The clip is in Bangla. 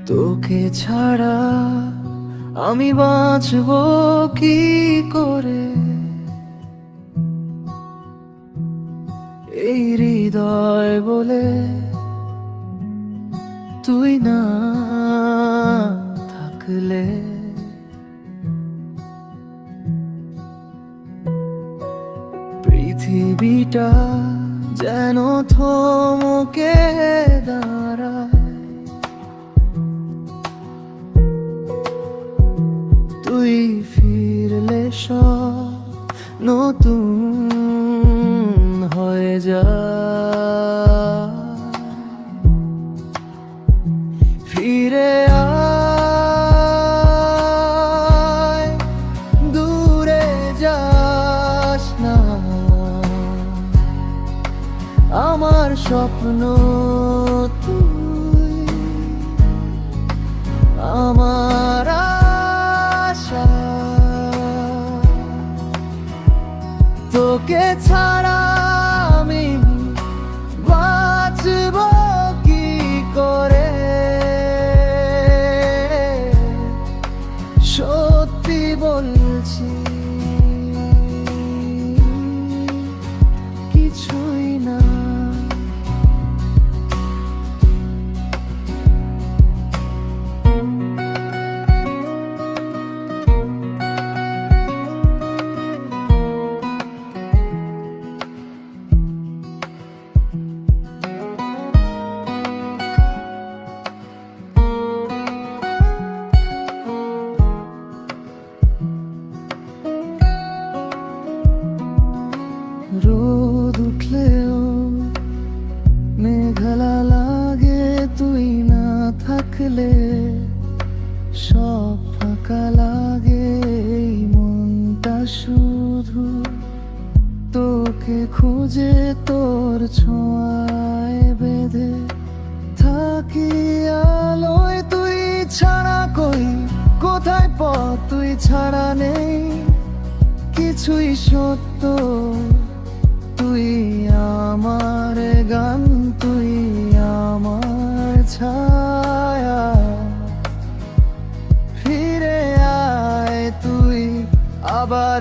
তোকে ছাড়া আমি বাঁচবো কি করে? এই হৃদয় বলে তুই না থাকলে পৃথিবীটা যেন থমকে দাঁড়ায়। তুই ফিরলে সব নতুন হয়ে যায়। ফিরে আয়, দূরে যাস না। আমার স্বপ্ন তুই, আমার আশা। তোকে ছাড়া আমি বাঁচব কি করে? সত্যি বলছি, কিছুই না। রোদ উঠলেও মেঘলা লাগে তুই না থাকলে। সব ফাঁকা লাগে, এই মনটা শুধু তোকে খুঁজে, তোর ছোঁয়ায় বেঁধে থাকি আলোয়। তুই ছাড়া কই, কোথায় পথ তুই ছাড়া নেই কিছুই সত্য। তুই আমার গান, তুই আমার ছায়া। ফিরে আয় তুই আবার।